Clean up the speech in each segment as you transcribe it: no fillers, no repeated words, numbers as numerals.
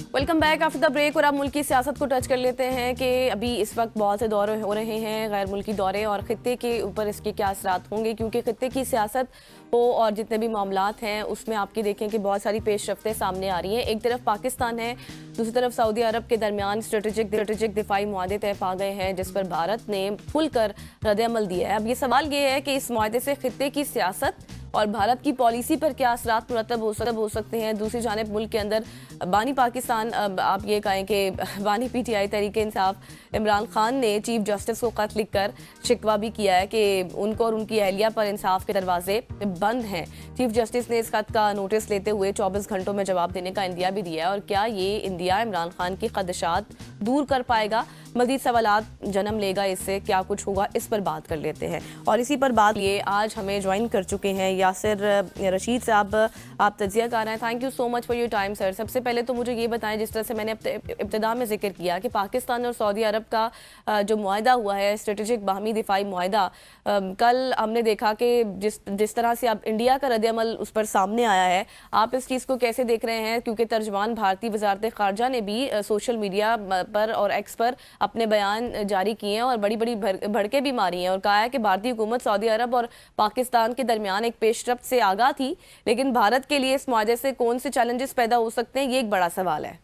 Welcome back after the break. और अब मुल्क की सियासत को टच कर लेते हैं कि अभी इस वक्त बहुत से दौरे हो रहे हैं, गैर मुल्की दौरे, और खित्ते के ऊपर इसके क्या असरात होंगे, क्योंकि खित्ते की सियासत हो और जितने भी मामलात हैं उसमें आपकी देखें कि बहुत सारी पेशरफ्तें सामने आ रही हैं। एक तरफ पाकिस्तान है, दूसरी तरफ सऊदी अरब के दरमियान स्ट्रेटेजिक दिफाई मुआहदे तय पा गए हैं, जिस पर भारत ने खुलकर रद्द-ए-अमल दिया है। अब ये सवाल ये है कि इस मुआहदे से खित्ते की सियासत और भारत की पॉलिसी पर क्या असरात मुरतब हो सकते हैं। दूसरी जानिब मुल्क के अंदर बानी पाकिस्तान, आप ये कहें कि बानी पीटीआई तहरीक इंसाफ इमरान खान ने चीफ जस्टिस को खत लिखकर शिकवा भी किया है कि उनको और उनकी अहलिया पर इंसाफ के दरवाजे बंद हैं। चीफ जस्टिस ने इस खत का नोटिस लेते हुए 24 घंटों में जवाब देने का इंदिया भी दिया है। और क्या ये इंदिया इमरान खान की खदशात दूर कर पाएगा? मज़ीद सवालात जन्म लेगा इससे, क्या कुछ होगा, इस पर बात कर लेते हैं। और इसी पर बात लिए आज हमें ज्वाइन कर चुके हैं यासिर रशीद साहब। आप तजिया कर रहे हैं। Thank you so much for your time sir. सबसे पहले तो मुझे ये बताएं, जिस तरह से मैंने इब्तिदा में जिक्र किया कि पाकिस्तान और सऊदी अरब का जो मुआहदा हुआ है, स्ट्रेटेजिक बाहमी दिफाई मुआहदा, कल हमने देखा कि जिस तरह से अब इंडिया का रद्द-ए-अमल उस पर सामने आया है, आप इस चीज़ को कैसे देख रहे हैं? क्योंकि तर्जमान भारतीय वजारत खारजा ने भी सोशल मीडिया पर और एक्स पर अपने बयान जारी किए हैं और बड़ी बड़ी भड़के भी मारी हैं और कहा है कि भारतीय हुकूमत सऊदी अरब और पाकिस्तान के दरमियान एक पेशरफ्त से आगाह थी, लेकिन भारत के लिए इस मुआहदे से कौन से चैलेंजेस पैदा हो सकते हैं, ये एक बड़ा सवाल है।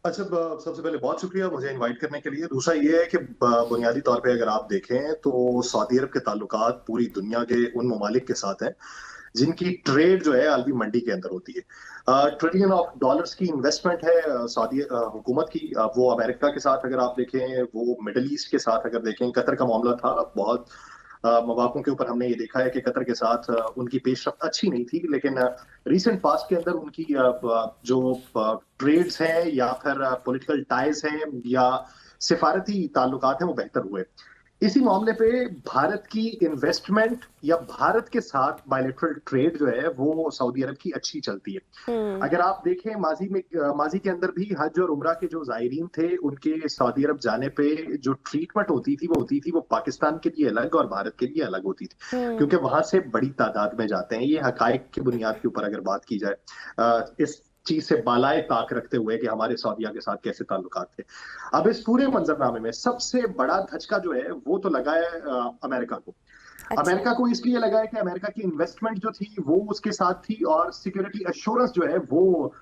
अच्छा, सबसे पहले बहुत शुक्रिया मुझे इनवाइट करने के लिए। दूसरा ये है कि बुनियादी तौर पे अगर आप देखें तो सऊदी अरब के ताल्लुकात पूरी दुनिया के उन ममालिक के साथ हैं जिनकी ट्रेड जो है आलमी मंडी के अंदर होती है। ट्रिलियन ऑफ डॉलर्स की इन्वेस्टमेंट है सऊदी हुकूमत की। वो अमेरिका के साथ अगर आप देखें, वो मिडल ईस्ट के साथ अगर देखें, कतर का मामला था, बहुत मौकों के ऊपर हमने ये देखा है कि कतर के साथ उनकी पेशरफ्त अच्छी नहीं थी, लेकिन रीसेंट पास्ट के अंदर उनकी जो ट्रेड्स हैं या फिर पॉलिटिकल टाइज हैं या सिफारती ताल्लुकात हैं वो बेहतर हुए। इसी मामले पे भारत की इन्वेस्टमेंट या भारत के साथ बायलैटरल ट्रेड जो है वो सऊदी अरब की अच्छी चलती है। अगर आप देखें माजी के अंदर भी हज और उम्रा के जो जायरीन थे उनके सऊदी अरब जाने पे जो ट्रीटमेंट होती थी वो पाकिस्तान के लिए अलग और भारत के लिए अलग होती थी, क्योंकि वहां से बड़ी तादाद में जाते हैं। ये हकायक की बुनियाद के ऊपर अगर बात की जाए, इस चीज से बालाए ताक रखते हुए कि हमारे सऊदिया के साथ कैसे ताल्लुकात थे। अब इस पूरे मंजरनामे में सबसे बड़ा धचका जो है वो तो लगा है अमेरिका को। अच्छा। अमेरिका को इसलिए लगा है कि अमेरिका की इन्वेस्टमेंट जो थी वो उसके साथ थी और सिक्योरिटी अश्योरेंस जो है वो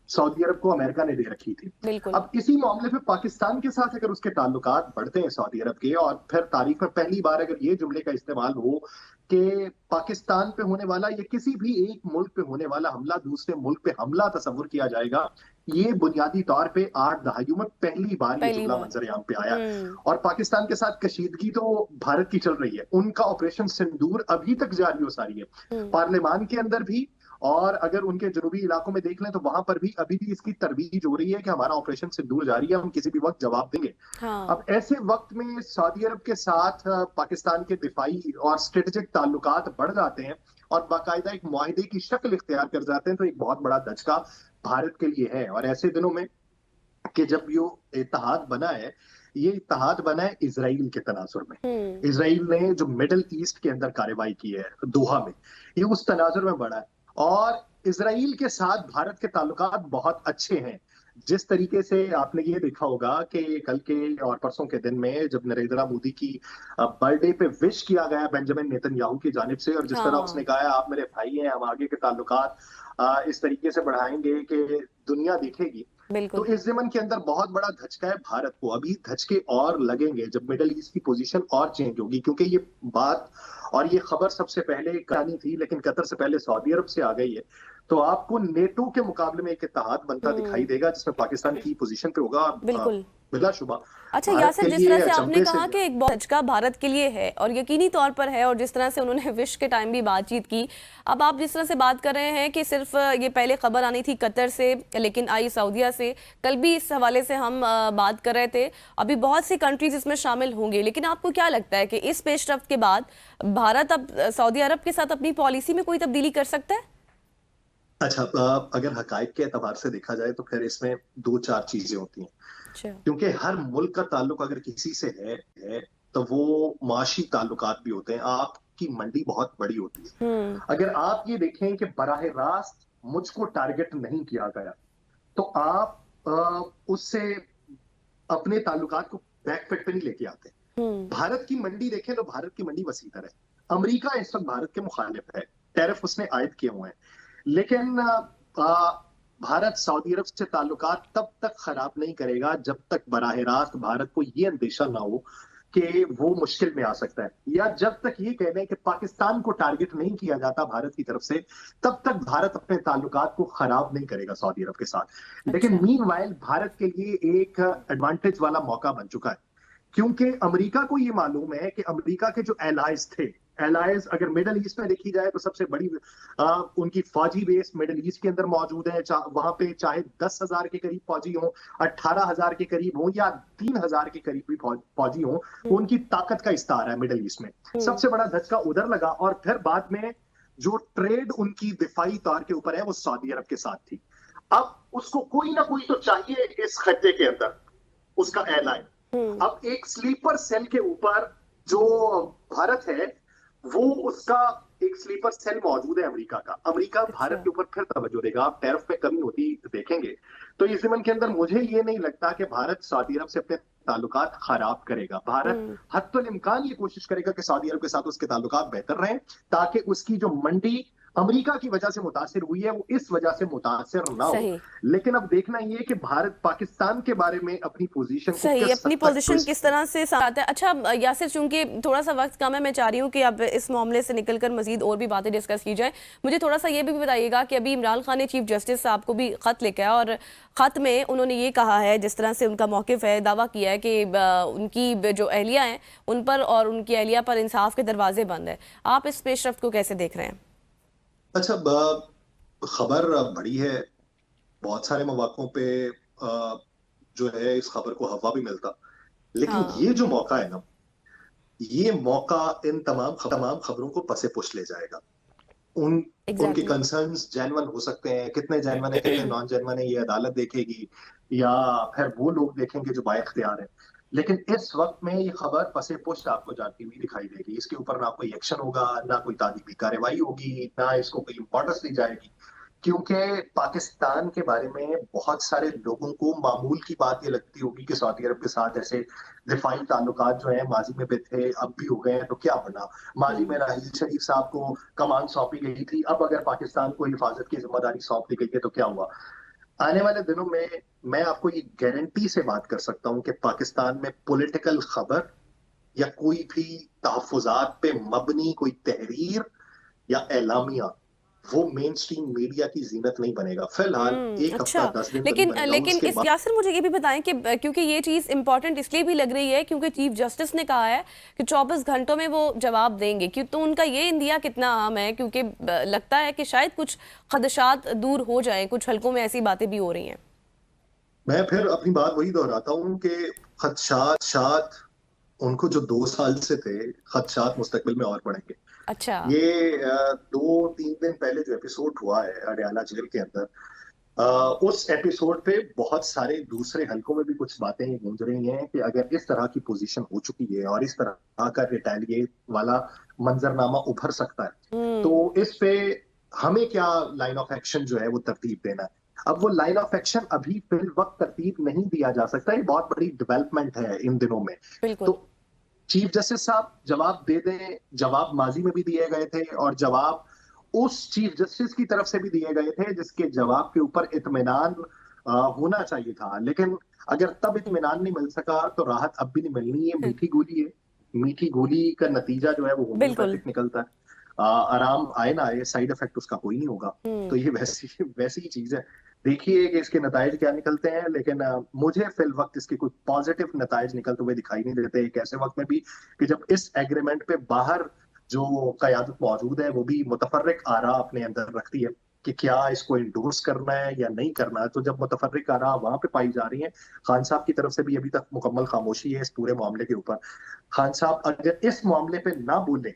सऊदी अरब को अमेरिका ने दे रखी थी। बिल्कुल। अब इसी मामले पे पाकिस्तान के साथ अगर उसके ताल्लुकात बढ़ते हैं सऊदी अरब के, और फिर तारीख में पहली बार अगर ये जुमले का इस्तेमाल हो कि पाकिस्तान पे होने वाला या किसी भी एक मुल्क पे होने वाला हमला दूसरे मुल्क पे हमला तस्वुर किया जाएगा, ये बुनियादी तौर पे 8 दहाइयों में पहली बार ये पहली जुमला बार। मंजर आम पे आया। और पाकिस्तान के साथ कशीदगी तो भारत की चल रही है, उनका ऑपरेशन सिंदूर अभी तक जारी हो सारी है पार्लियामान के अंदर भी। और अगर उनके जनूबी इलाकों में देख लें तो वहां पर भी अभी भी इसकी तरवीज हो रही है कि हमारा ऑपरेशन सिंदूर जारी है, हम किसी भी वक्त जवाब देंगे। हाँ। अब ऐसे वक्त में सऊदी अरब के साथ पाकिस्तान के दिफाई और स्ट्रेटेजिक ताल्लुकात बढ़ जाते हैं और बाकायदा एक मुआहिदे की शक्ल इख्तियार कर जाते हैं, तो एक बहुत बड़ा धचका भारत के लिए है। और ऐसे दिनों में कि जब ये इत्तेहाद बना है, ये इत्तेहाद बना है इसराइल के तनाजुर में। इसराइल ने जो मिडल ईस्ट के अंदर कार्रवाई की है दोहा में, ये उस तनाजुर में बढ़ा है। और इसराइल के साथ भारत के ताल्लुकात बहुत अच्छे हैं। जिस तरीके से आपने ये देखा होगा कि कल के और परसों के दिन में जब नरेंद्र मोदी की बर्थडे पे विश किया गया बेंजामिन नेतन्याहू की जानिब से, और जिस तरह हाँ। उसने कहा आप मेरे भाई हैं, हम आगे के ताल्लुकात इस तरीके से बढ़ाएंगे कि दुनिया देखेगी, तो बिल्कुल। इस ज़मन के अंदर बहुत बड़ा धचका है भारत को। अभी धचके और लगेंगे जब मिडल ईस्ट की पोजीशन और चेंज होगी, क्योंकि ये बात और ये खबर सबसे पहले करानी थी लेकिन कतर से पहले सऊदी अरब से आ गई है। तो आपको नेटो के मुकाबले में एक इत्तेहाद बनता दिखाई देगा जिसमें पाकिस्तान की पोजीशन पे होगा बिल्कुल। बिला शुबा अच्छा भारत यासिर, के जिस तरह लिए से आपने अचंभे से। कहा कि एक बहुत झटका भारत के लिए है और यकीनी तौर पर है, और जिस तरह से उन्होंने विश के टाइम भी बातचीत की, अब आप जिस तरह से बात कर रहे हैं कि सिर्फ ये पहले खबर आनी थी कतर से लेकिन आई सऊदीया से, कल भी इस हवाले से हम बात कर रहे थे, अभी बहुत सी कंट्रीज इसमें शामिल होंगे, लेकिन आपको क्या लगता है कि इस पेशरफ्त के बाद भारत अब सऊदी अरब के साथ अपनी पॉलिसी में कोई तब्दीली कर सकता है? अच्छा, अगर हकाइक के एतबार से देखा जाए तो फिर इसमें दो चार चीजें होती हैं, अच्छा। क्योंकि हर मुल्क का ताल्लुक अगर किसी से है तो वो माशी ताल्लुकात भी होते हैं। आपकी मंडी बहुत बड़ी होती है। अगर आप ये देखें कि बराह रास्त मुझको टारगेट नहीं किया गया, तो आप उससे अपने ताल्लुकात को बैकफुट पे नहीं लेके आते। भारत की मंडी देखें तो भारत की मंडी वसीतर है। अमेरिका इस वक्त भारत के मुखालिफ है, टैरिफ उसने आयद किए हुए हैं। लेकिन भारत सऊदी अरब से ताल्लुकात तब तक खराब नहीं करेगा जब तक बराह रास्त भारत को ये अंदेशा ना हो कि वो मुश्किल में आ सकता है, या जब तक ये कह लें कि पाकिस्तान को टारगेट नहीं किया जाता भारत की तरफ से, तब तक भारत अपने ताल्लुकात को खराब नहीं करेगा सऊदी अरब के साथ। लेकिन मीनवाइल भारत के लिए एक एडवांटेज वाला मौका बन चुका है, क्योंकि अमेरिका को ये मालूम है कि अमेरिका के जो एलाइज थे, एलाइज अगर मिडल ईस्ट में देखी जाए तो सबसे बड़ी उनकी फौजी बेस मिडल ईस्ट के अंदर मौजूद है। वहां पे चाहे 10,000 के करीब फौजी हो, 18,000 के करीब हो, या 3,000 के करीब भी फौजी हो, उनकी ताकत का इस्तार है मिडल ईस्ट में। सबसे बड़ा धचका उधर लगा, और फिर बाद में जो ट्रेड उनकी दिफाई तौर के ऊपर है वो सऊदी अरब के साथ थी। अब उसको कोई ना कोई तो चाहिए इस खत्ते के अंदर, उसका एयरलाइन। अब एक स्लीपर सेल के ऊपर जो भारत है, वो उसका एक स्लीपर सेल मौजूद है अमेरिका का। अमेरिका भारत के ऊपर फिर तवज्जो देगा। आप टैरिफ में कमी होती देखेंगे तो इस ज़मन के अंदर मुझे ये नहीं लगता कि भारत सऊदी अरब से अपने ताल्लुकात खराब करेगा। भारत हत्तुल इम्कान ये कोशिश करेगा कि सऊदी अरब के साथ उसके ताल्लुकात बेहतर रहें, ताकि उसकी जो मंडी अमेरिका की वजह से मुतासिर हुई है वो इस वजह से मुतासिर ना हो। लेकिन अब देखना ये कि भारत पाकिस्तान के बारे में अपनी पोजीशन अपनी पोजीशन किस तरह से आता है। अच्छा यासिर, चूंकि थोड़ा सा वक्त कम है, मैं चाह रही हूँ कि अब इस मामले से निकलकर मजीद और भी बातें डिस्कस की जाए। मुझे थोड़ा सा ये भी बताइएगा कि अभी इमरान खान ने चीफ जस्टिस साहब को भी खत लिखा है, और खत में उन्होंने ये कहा है, जिस तरह से उनका मौकिफ है, दावा किया है कि उनकी जो अहलिया हैं उन पर और उनकी अहलिया पर इंसाफ के दरवाजे बंद है। आप इस पेशरफ्त को कैसे देख रहे हैं? अच्छा, खबर बड़ी है, बहुत सारे मौकों पे जो है इस खबर को हवा भी मिलता, लेकिन ये जो मौका है ना, ये मौका इन तमाम खबरों को पसे पुश ले जाएगा। उनके कंसर्न्स जेन्युइन हो सकते हैं, कितने जेन्युइन है कितने नॉन जेन्युइन है ये अदालत देखेगी, या फिर वो लोग देखेंगे जो बाइख्तियार है। लेकिन इस वक्त में ये खबर पसे पुश्त आपको जाती हुई दिखाई देगी। इसके ऊपर ना कोई एक्शन होगा, ना कोई ताजीबी कार्रवाई होगी, ना इसको कोई इंपॉर्टेंस दी जाएगी, क्योंकि पाकिस्तान के बारे में बहुत सारे लोगों को मामूल की बात ये लगती होगी कि सऊदी अरब के साथ ऐसे दिफाई ताल्लुकात जो है माजी में भी थे, अब भी हो गए हैं, तो क्या बना। माजी में राहील शरीफ साहब को कमान सौंपी गई थी, अब अगर पाकिस्तान को हिफाजत की जिम्मेदारी सौंप दी गई है तो क्या हुआ। आने वाले दिनों में मैं आपको ये गारंटी से बात कर सकता हूं कि पाकिस्तान में पॉलिटिकल खबर या कोई भी तहफ्फुजात पे मबनी कोई तहरीर या एलामिया वो मेन स्ट्रीम मीडिया की जीनत नहीं बनेगा फिलहाल। एक हफ्ता 10 दिन लेकिन इस यासिर मुझे ये भी बताएं कि क्योंकि ये चीज इंपॉर्टेंट इसलिए भी लग रही है क्योंकि चीफ जस्टिस ने कहा है कि 24 घंटों में वो जवाब देंगे, क्यों तो उनका ये इंदिया कितना अहम है, क्योंकि लगता है कि शायद कुछ खदशात दूर हो जाए, कुछ हलकों में ऐसी बातें भी हो रही हैं। मैं फिर अपनी बात वही दोहराता हूँ कि खदशात उनको जो 2 साल से थे, खदशात मुस्तकबिल में और बढ़ेंगे। अच्छा, ये 2-3 दिन पहले जो एपिसोड हुआ है अडयाला जेल के अंदर, उस एपिसोड पे बहुत सारे दूसरे हलकों में भी कुछ बातें गूंज रही हैं कि अगर इस तरह की पोजीशन हो चुकी है और इस तरह का रिटेलिएट वाला मंजरनामा उभर सकता है, तो इस पे हमें क्या लाइन ऑफ एक्शन जो है वो तरतीब देना है। अब वो लाइन ऑफ एक्शन अभी फिल वक्त तरतीब नहीं दिया जा सकता, ये बहुत बड़ी डेवलपमेंट है इन दिनों में। तो चीफ जस्टिस साहब जवाब दे दें, जवाब माजी में भी दिए गए थे और जवाब उस चीफ जस्टिस की तरफ से भी दिए गए थे जिसके जवाब के ऊपर इत्मीनान होना चाहिए था। लेकिन अगर तब इत्मीनान नहीं मिल सका तो राहत अब भी नहीं मिलनी है। मीठी गोली है, मीठी गोली का नतीजा जो है वो होम्योपैथिक निकलता है। आराम आए ना आए, साइड इफेक्ट उसका कोई नहीं होगा। तो ये वैसी ही चीज है। देखिए कि इसके नताइज क्या निकलते हैं, लेकिन मुझे फिल वक्त इसके कुछ पॉजिटिव नताइज निकलते हुए दिखाई नहीं देते। एक ऐसे वक्त में भी कि जब इस एग्रीमेंट पे बाहर जो क़यादत मौजूद है वो भी मुतफर्रिक आरा अपने अंदर रखती है कि क्या इसको इंडोर्स करना है या नहीं करना है। तो जब मुतफर्रिक आरा वहां पे पाई जा रही है, खान साहब की तरफ से भी अभी तक मुकम्मल खामोशी है इस पूरे मामले के ऊपर। खान साहब अगर इस मामले पे ना बोले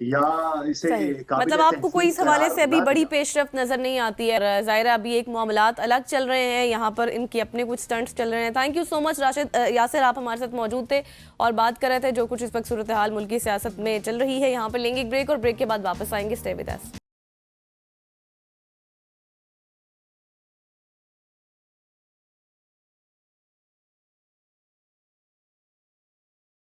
या इसे मतलब आपको कोई इस हवाले से अभी बड़ी पेशरफ्त नजर नहीं आती है। ज़ाहिरा अभी एक मामलात अलग चल रहे हैं, यहाँ पर इनके अपने कुछ स्टंट्स चल रहे हैं। Thank you so much Yasir, आप हमारे साथ मौजूद थे और बात कर रहे थे जो कुछ इस वक्त सूरत हाल मुल्की सियासत में चल रही है। यहाँ पर लेंगे एक ब्रेक और ब्रेक के बाद वापस आएंगे। Stay with us.